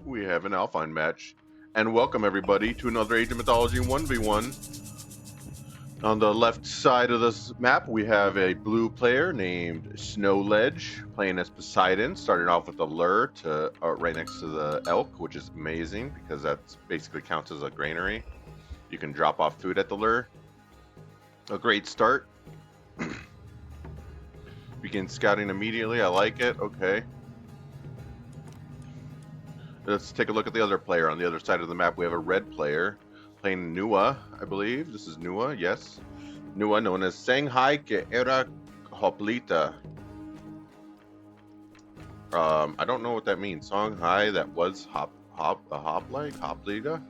We have an Alpine match. And welcome everybody to another Age of Mythology 1v1. On the left side of this map, we have a blue player named Snowledge playing as Poseidon, starting off with a lure to right next to the elk, which is amazing because that basically counts as a granary. You can drop off food at the lure. A great start. Begin scouting immediately. I like it. Okay. Let's take a look at the other player. On the other side of the map, we have a red player playing Nuwa, I believe. This is Nuwa, yes. Nuwa, known as Shanghai que era hoplita. I don't know what that means. Shanghai that was hopliga?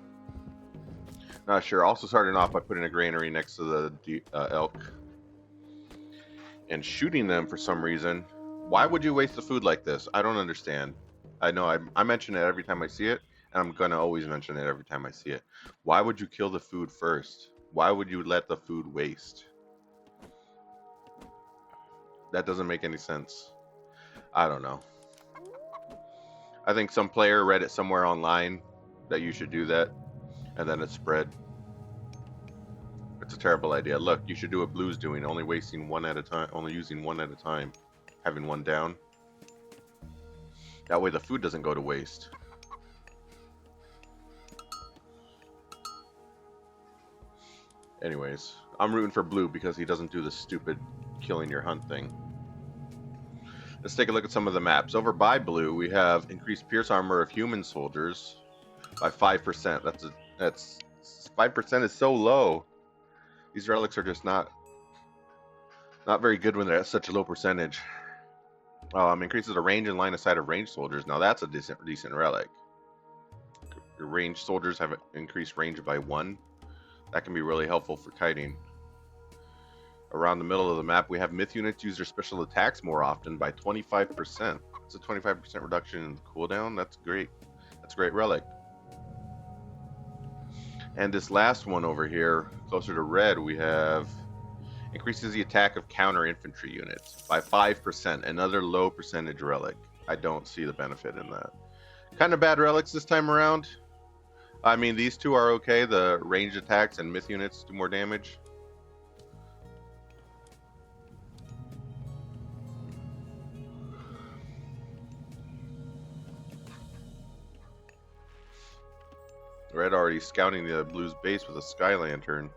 Not sure. Also starting off by putting a granary next to the elk and shooting them for some reason. Why would you waste the food like this? I don't understand. I know I mention it every time I see it, and I'm gonna always mention it every time I see it. Why would you kill the food first? Why would you let the food waste? That doesn't make any sense. I don't know. I think some player read it somewhere online that you should do that, and then it spread. It's a terrible idea. Look, you should do what Blue's doing, only wasting one at a time, only using one at a time, having one down. That way the food doesn't go to waste. Anyways, I'm rooting for Blue because he doesn't do the stupid killing your hunt thing. Let's take a look at some of the maps. Over by Blue, we have increased pierce armor of human soldiers by 5%. That's 5% is so low. These relics are just not very good when they're at such a low percentage. Increases the range and line of sight of ranged soldiers. Now that's a decent relic. Your ranged soldiers have increased range by 1. That can be really helpful for kiting. Around the middle of the map, we have myth units use their special attacks more often by 25%. It's a 25% reduction in cooldown. That's great. That's a great relic. And this last one over here, closer to red, we have increases the attack of counter infantry units by 5%. Another low percentage relic. I don't see the benefit in that. Kind of bad relics this time around. I mean, these two are okay. The ranged attacks and myth units do more damage. Red already scouting the Blue's base with a sky lantern.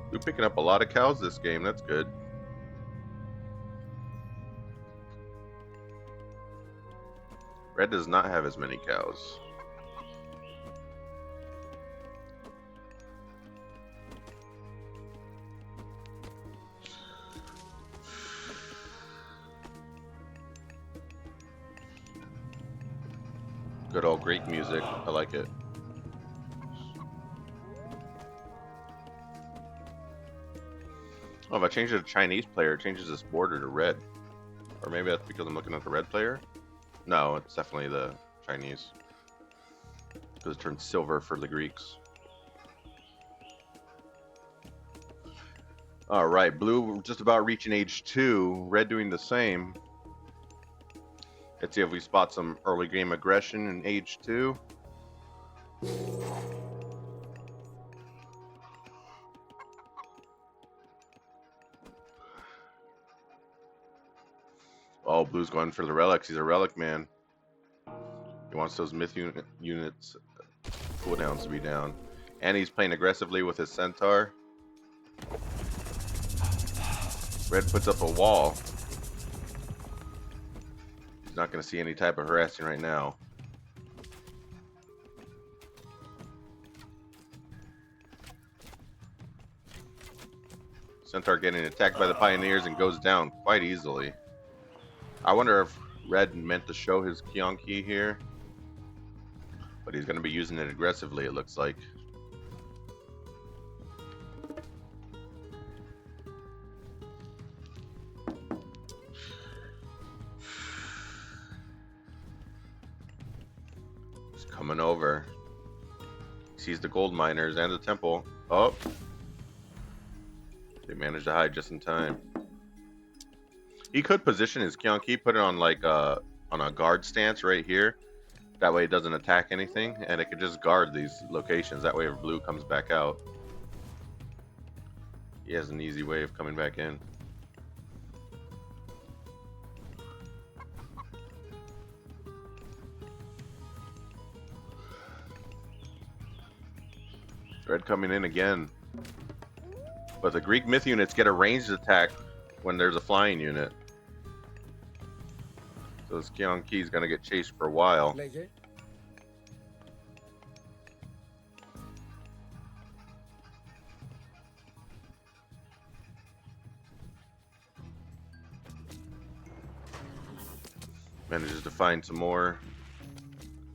Blue picking up a lot of cows this game. That's good. Red does not have as many cows. Good old Greek music. I like it. Oh, if I change it to Chinese player, it changes this border to red. Or maybe that's because I'm looking at the red player? No, it's definitely the Chinese. Because it turns silver for the Greeks. Alright, Blue just about reaching age 2. Red doing the same. Let's see if we spot some early game aggression in age 2. Oh, Blue's going for the relics. He's a relic man. He wants those myth units cooldowns to be down. And he's playing aggressively with his centaur. Red puts up a wall. He's not going to see any type of harassing right now. Centaur getting attacked by the pioneers and goes down quite easily. I wonder if Red meant to show his Kionki here. But he's going to be using it aggressively, it looks like. He's coming over. He sees the gold miners and the temple. Oh! They managed to hide just in time. He could position his Kyanki, put it on like on a guard stance right here. That way it doesn't attack anything, and it could just guard these locations. That way if blue comes back out, he has an easy way of coming back in. Red coming in again. But the Greek myth units get a ranged attack when there's a flying unit. So this Kyanki is going to get chased for a while. Manages to find some more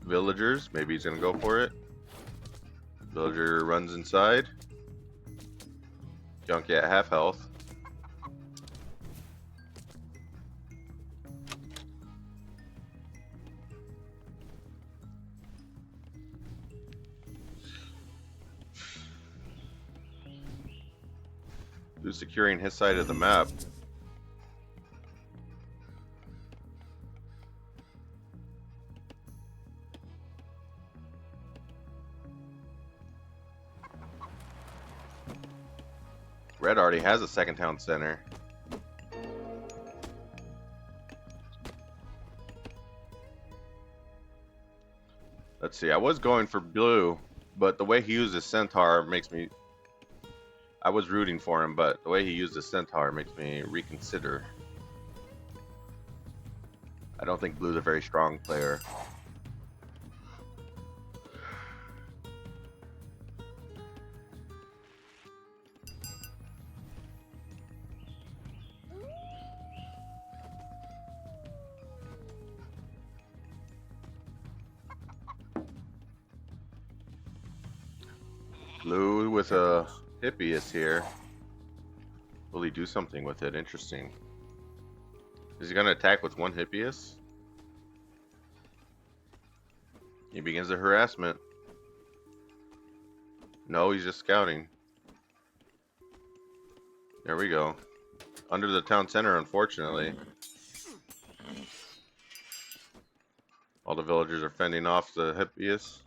villagers. Maybe he's going to go for it. Villager runs inside. Kyanki at half health. Who's securing his side of the map? Red already has a second town center. Let's see, I was going for blue, but the way he uses Centaur makes me... I was rooting for him, but the way he uses Centaur makes me reconsider. I don't think blue's a very strong player. Blue with a Hippias here. Will he do something with it? Interesting. Is he going to attack with one Hippias? He begins the harassment. No, he's just scouting. There we go. Under the town center, unfortunately. All the villagers are fending off the Hippias.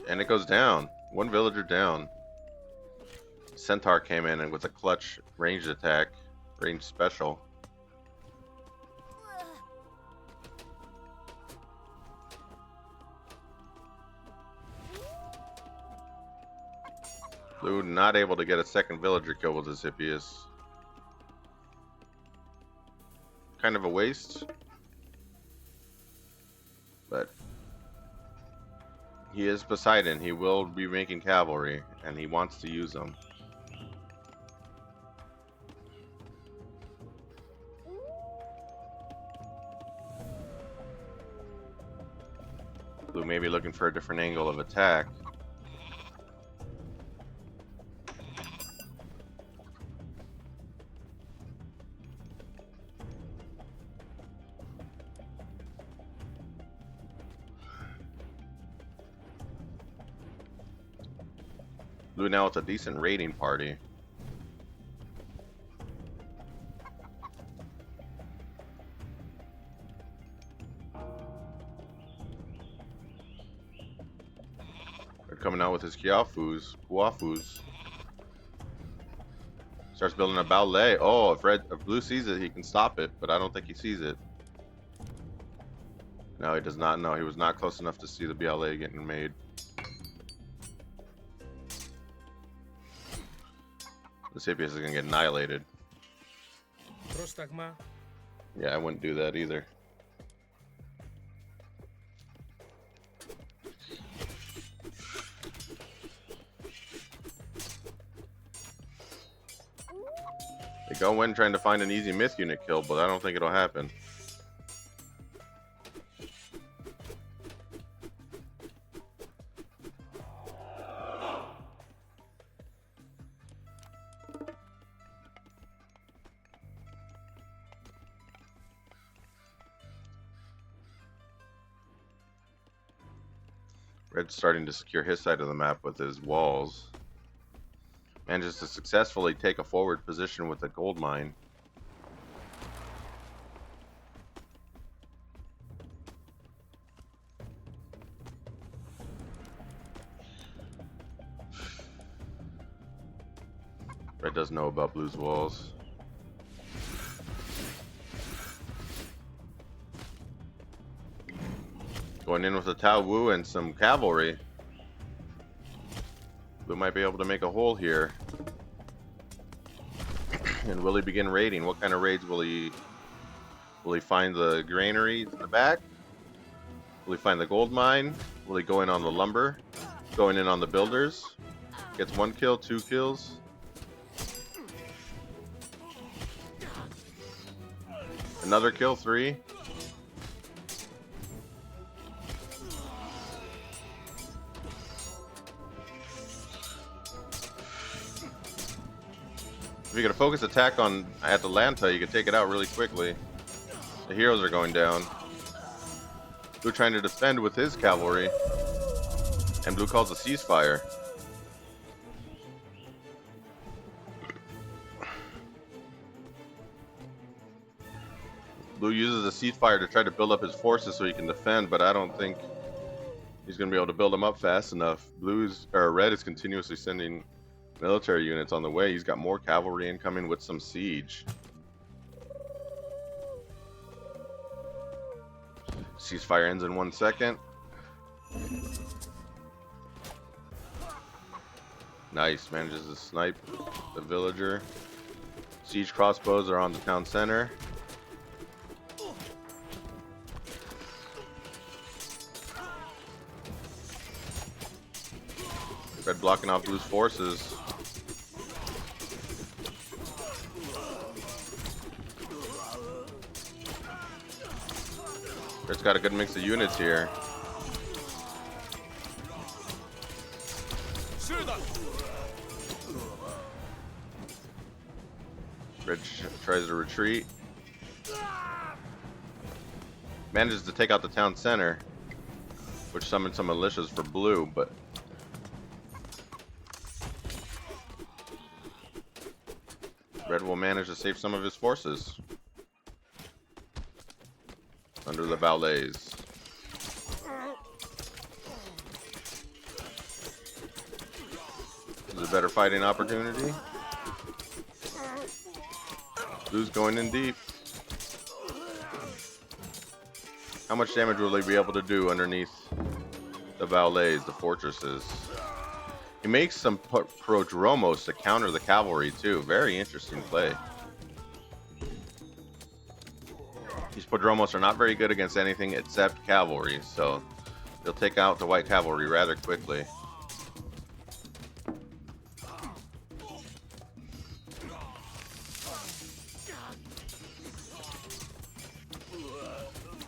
And it goes down. One villager down. Centaur came in and with a clutch ranged attack. Ranged special. Blue not able to get a second villager kill with his Hippias. Kind of a waste. But he is Poseidon. He will be making cavalry, and he wants to use them. Blue may be looking for a different angle of attack. Blue now it's a decent raiding party. They're coming out with his Kuafus. Starts building a ballet. Oh, if blue sees it, he can stop it, but I don't think he sees it. No, he does not know. He was not close enough to see the ballet getting made. The Hippias is gonna get annihilated. Yeah, I wouldn't do that either. They go in trying to find an easy myth unit kill, but I don't think it'll happen. Red's starting to secure his side of the map with his walls. Manages to successfully take a forward position with a gold mine. Red does know about Blue's walls. Going in with a Tao Wu and some cavalry. Blue might be able to make a hole here. And will he begin raiding? What kind of raids will he find? The granaries in the back? Will he find the gold mine? Will he go in on the lumber? Going in on the builders? Gets 1 kill, 2 kills. Another kill, 3. If you get a focus attack on Atalanta, you can take it out really quickly. The heroes are going down. Blue trying to defend with his cavalry. And Blue calls a ceasefire. Blue uses a ceasefire to try to build up his forces so he can defend, but I don't think he's going to be able to build them up fast enough. Red is continuously sending military units on the way. He's got more cavalry incoming with some siege. Ceasefire ends in 1 second. Nice, manages to snipe the villager. Siege crossbows are on the town center. Red blocking off Blue's forces. Red's got a good mix of units here. Red tries to retreat. Manages to take out the town center, which summons some militias for Blue, but Red will manage to save some of his forces under the valets. This is a better fighting opportunity. Blue's going in deep. How much damage will he be able to do underneath the valets, the fortresses? He makes some prodromos to counter the cavalry too. Very interesting play. These prodromos are not very good against anything except cavalry, so they'll take out the white cavalry rather quickly.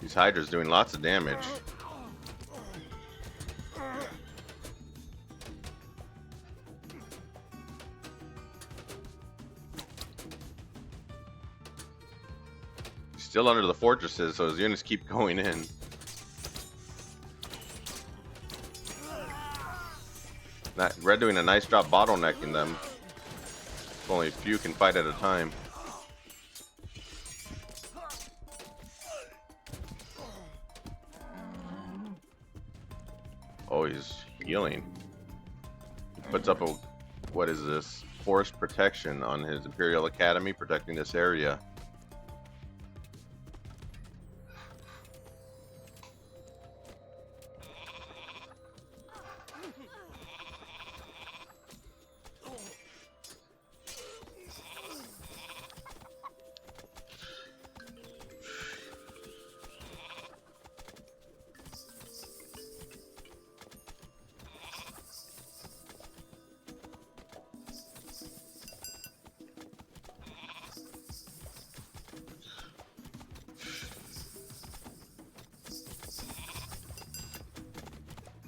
These Hydra's doing lots of damage. Still under the fortresses, so his units keep going in. Red doing a nice job bottlenecking them. Only a few can fight at a time. Oh, he's healing. He puts up a, what is this? Forest protection on his Imperial Academy, protecting this area.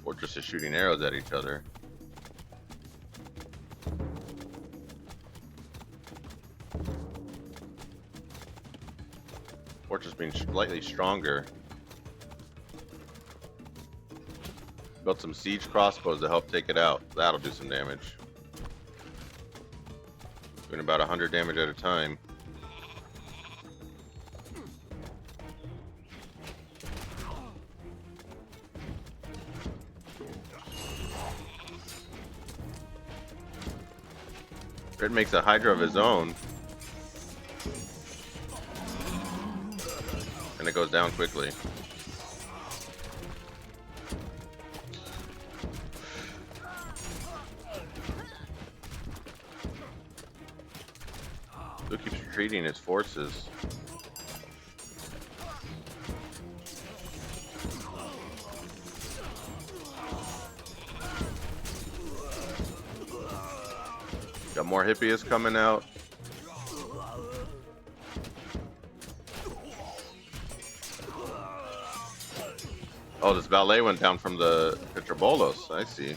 Fortresses shooting arrows at each other. Fortress being slightly stronger. Built some siege crossbows to help take it out. That'll do some damage. Doing about 100 damage at a time. Red makes a Hydra of his own. And it goes down quickly. Blue keeps retreating his forces. Got more hippies coming out. Oh, this valet went down from the Petrobolos. I see.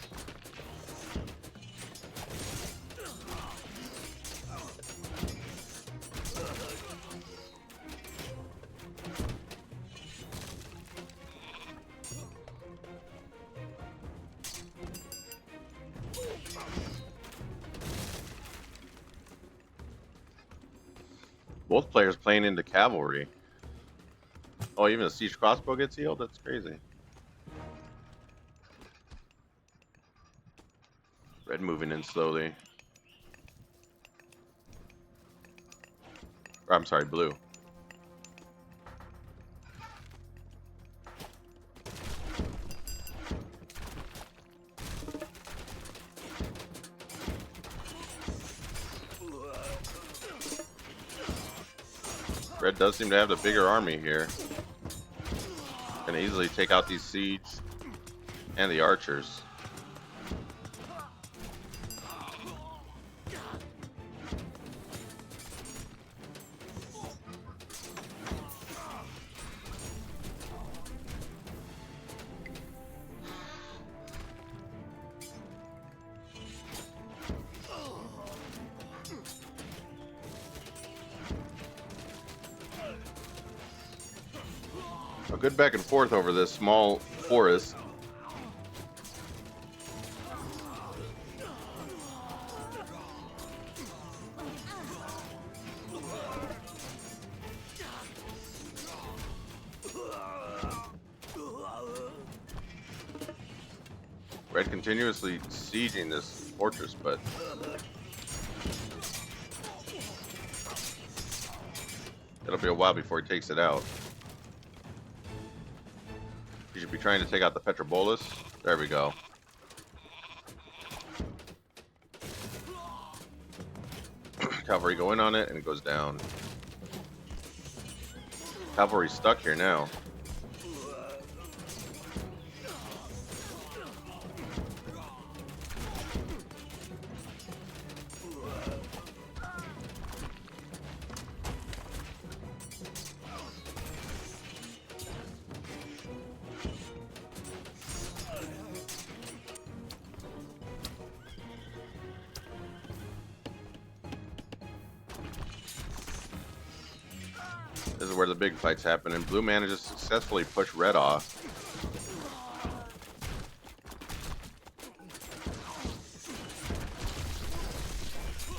Both players playing into cavalry. Oh, even a siege crossbow gets healed? That's crazy. Red moving in slowly. Or, I'm sorry, blue. Red does seem to have the bigger army here. Can easily take out these siege and the archers. A good back and forth over this small forest. Red continuously sieging this fortress, but it'll be a while before he takes it out. He should be trying to take out the Petrobolos. There we go. Cavalry go in on it and it goes down. Cavalry's stuck here now. This is where the big fights happen, and blue manages to successfully push red off.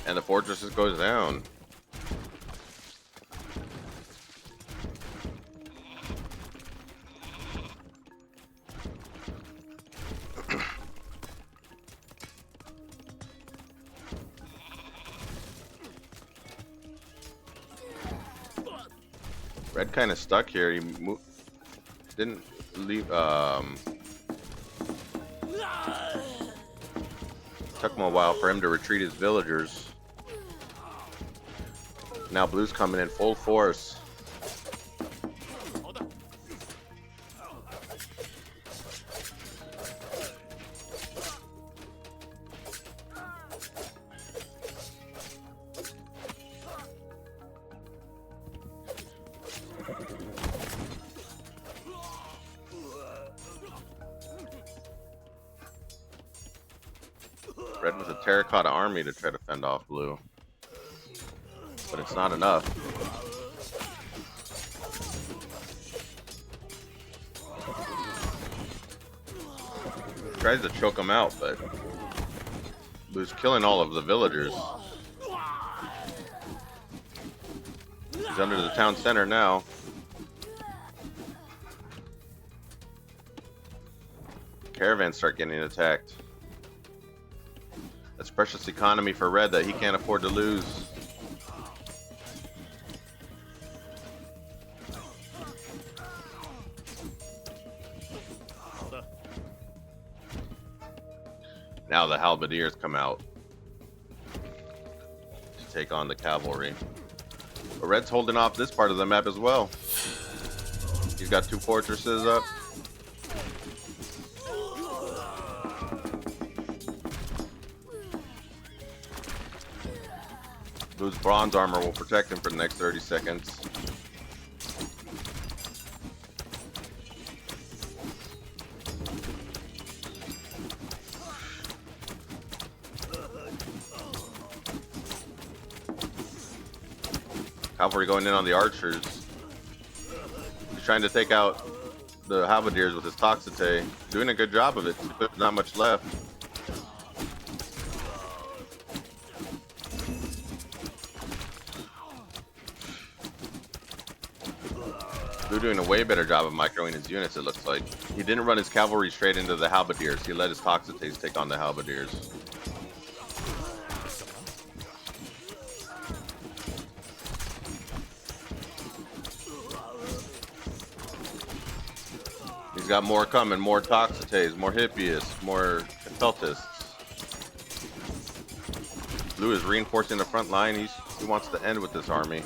And the fortress just goes down. Red kind of stuck here. He didn't leave. Took him a while for him to retreat his villagers. Now blue's coming in full force. Red with a terracotta army to try to fend off blue. But it's not enough. Tries to choke him out, but Blue's killing all of the villagers. He's under the town center now. Caravans start getting attacked. That's precious economy for Red that he can't afford to lose. Now the halberdiers come out to take on the cavalry. But Red's holding off this part of the map as well. He's got 2 fortresses up. Blue's bronze armor will protect him for the next 30 seconds. Cavalry going in on the archers. He's trying to take out the halberdiers with his Toxite. Doing a good job of it. There's not much left. Blue doing a way better job of microing his units, it looks like. He didn't run his cavalry straight into the halberdiers. He let his Toxites take on the halberdiers. He's got more coming, more Toxites, more Hippias, more Feltists. Blue is reinforcing the front line. He wants to end with this army.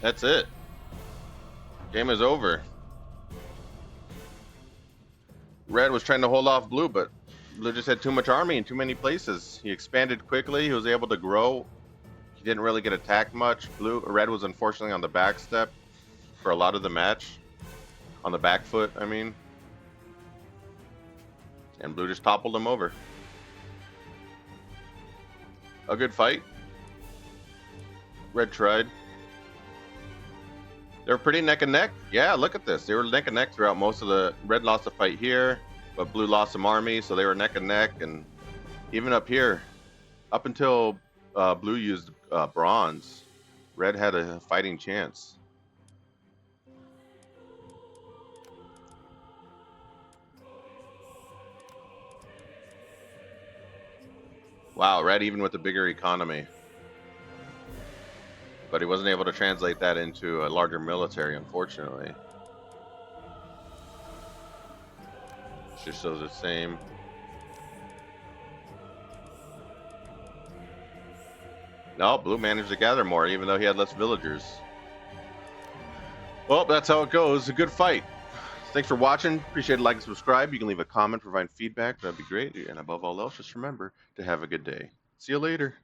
That's it. Game is over. Red was trying to hold off Blue, but Blue just had too much army in too many places. He expanded quickly. He was able to grow. He didn't really get attacked much. Red was unfortunately on the back step for a lot of the match. On the back foot, I mean. And Blue just toppled him over. A good fight. Red tried. They were pretty neck and neck. Yeah, look at this. They were neck and neck throughout most of the... Red lost a fight here, but Blue lost some army, so they were neck and neck. And even up here, up until Blue used bronze, Red had a fighting chance. Wow, Red even with the bigger economy. But he wasn't able to translate that into a larger military, unfortunately. It just shows the same. No, Blue managed to gather more, even though he had less villagers. Well, that's how it goes. A good fight. Thanks for watching. Appreciate it. Like and subscribe. You can leave a comment, provide feedback. That'd be great. And above all else, just remember to have a good day. See you later.